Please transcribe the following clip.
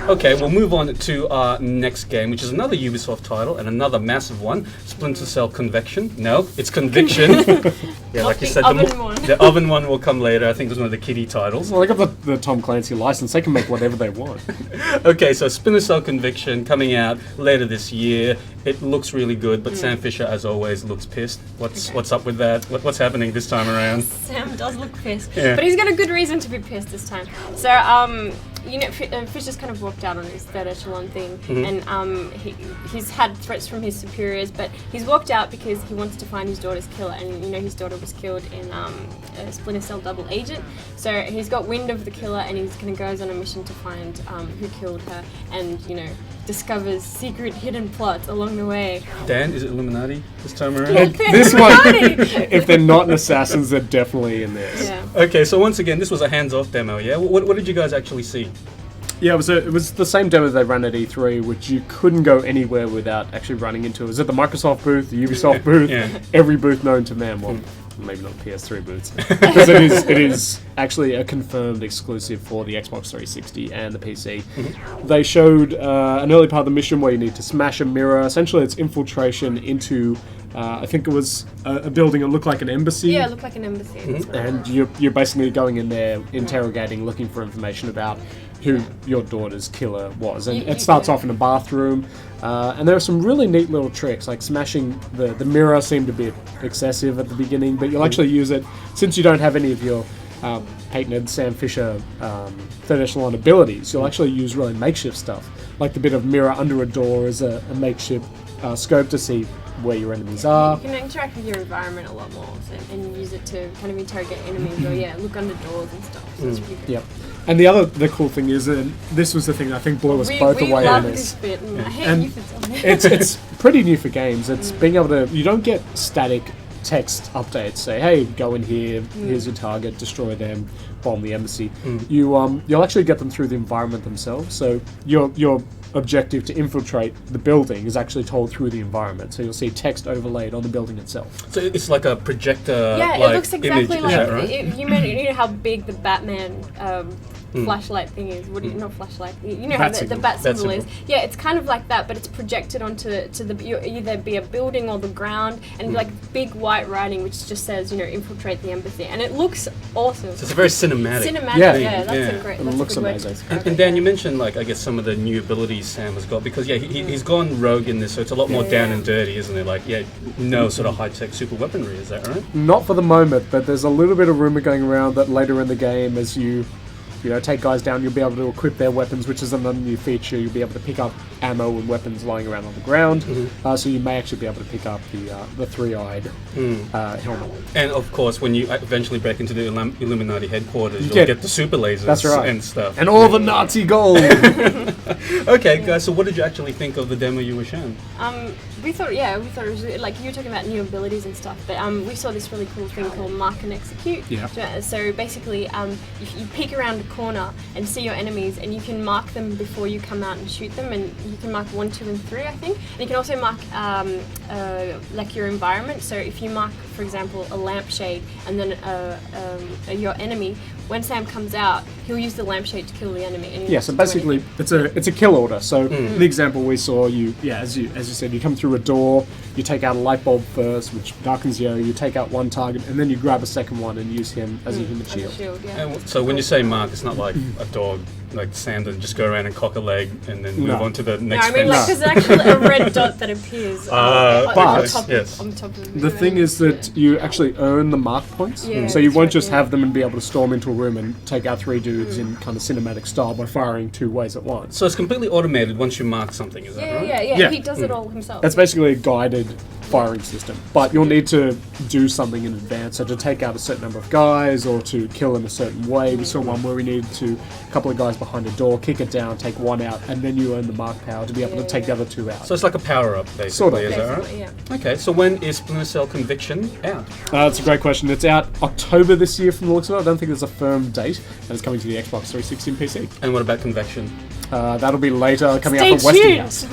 Okay, we'll move on to our next game, which is another Ubisoft title and another massive one, Splinter Cell Conviction. No, it's Conviction. Yeah, like you said, the oven one will come later. I think it was one of the kiddie titles. Well, they got the Tom Clancy license. They can make whatever they want. Okay, so Splinter Cell Conviction coming out later this year. It looks really good, but Sam Fisher, as always, looks pissed. What's up with that? What's happening this time around? Sam does look pissed, Yeah. but he's got a good reason to be pissed this time. So, Fisher's kind of walked out on his third echelon thing, and he's had threats from his superiors, but he's walked out because he wants to find his daughter's killer, and his daughter was killed in a Splinter Cell double agent. So he's got wind of the killer, and he's going to go on a mission to find who killed her, and discovers secret hidden plots along the way. Dan, is it Illuminati this time around? This one, if they're not an assassins, they're definitely in this. Yeah. Okay, so once again, this was a hands-off demo, yeah? What did you guys actually see? Yeah, it was the same demo they ran at E3, which you couldn't go anywhere without actually running into. It was at the Microsoft booth, the Ubisoft booth, every booth known to man. Well, maybe not PS3 booths, because it is actually a confirmed exclusive for the Xbox 360 and the PC. They showed an early part of the mission where you need to smash a mirror. Essentially, it's infiltration into, I think it was a building that looked like an embassy. Yeah, it looked like an embassy. And you're basically going in there, interrogating, looking for information about who your daughter's killer was. And it starts off in a bathroom, and there are some really neat little tricks, like smashing the mirror seemed to be excessive at the beginning, but you'll actually use it, since you don't have any of your patented Sam Fisher third echelon abilities, you'll actually use really makeshift stuff, like the bit of mirror under a door is a makeshift scope to see where your enemies are. You can interact with your environment a lot more and use it to kind of interrogate enemies or look under doors and stuff. So it's pretty good. Yep. And the cool thing is that this was the thing I think blew us both away on this. Bit, and I hate you for telling me. It's pretty new for games. It's being able to, you don't get static text updates. Say, hey, go in here. Here's your target. Destroy them. Bomb the embassy. You'll actually get them through the environment themselves. So your objective to infiltrate the building is actually told through the environment. So you'll see text overlaid on the building itself. So it's like a projector. Yeah, like, it looks exactly image, like is that right? you know how big the Batman flashlight thing is. What do you not flashlight? You know how the bat symbol is. Yeah, it's kind of like that, but it's projected onto either be a building or the ground, and like big white writing which just says infiltrate the embassy, and it looks awesome. So it's very cinematic. Yeah, that's a great. It That's looks a good amazing. word to describe And Dan, you mentioned I guess some of the new abilities Sam has got, because he's gone rogue in this, so it's a lot more down and dirty, isn't it? Like no sort of high tech super weaponry, is that right? Not for the moment, but there's a little bit of rumor going around that later in the game, as you take guys down, you'll be able to equip their weapons, which is another new feature. You'll be able to pick up ammo and weapons lying around on the ground, so you may actually be able to pick up the three-eyed helmet. And of course, when you eventually break into the Illuminati headquarters, you'll get the super lasers and stuff. And all the Nazi gold! Okay, guys, so what did you actually think of the demo you were shown? We thought it was really, like you were talking about new abilities and stuff, but we saw this really cool thing called Mark and Execute. Yeah. So basically, you peek around a corner and see your enemies, and you can mark them before you come out and shoot them, and you can mark 1, 2, and 3, I think. And you can also mark like your environment. So if you mark, for example, a lampshade, and then your enemy, when Sam comes out, he'll use the lampshade to kill the enemy. And so basically, it's a kill order. So the example we saw, as you said, you come through a door, you take out a light bulb first, which darkens the area. You take out one target, and then you grab a second one and use him as a human shield. So when you say mark, it's not like a dog, like Sam doesn't just go around and cock a leg and then move on to the next thing. Like there's actually a red dot that appears on top of the thing is that you actually earn the mark points. So you won't just have them and be able to storm into a room and take out 3 dudes in kind of cinematic style by firing 2 ways at once. So it's completely automated once you mark something, is that right? Yeah. He does it all himself. That's basically a guided firing system, but you'll need to do something in advance. So to take out a certain number of guys or to kill in a certain way. We saw one where we needed to, a couple of guys behind a door, kick it down, take one out, and then you earn the mark power to be able to take the other 2 out. So it's like a power-up, basically, sort of. Is that right? Yeah. Okay, so when is Splinter Cell Conviction out? That's a great question. It's out October this year from the looks of it. I don't think there's a firm date, and it's coming to the Xbox 360 and PC. And what about Convection? That'll be later, coming Stay out from Westinghouse.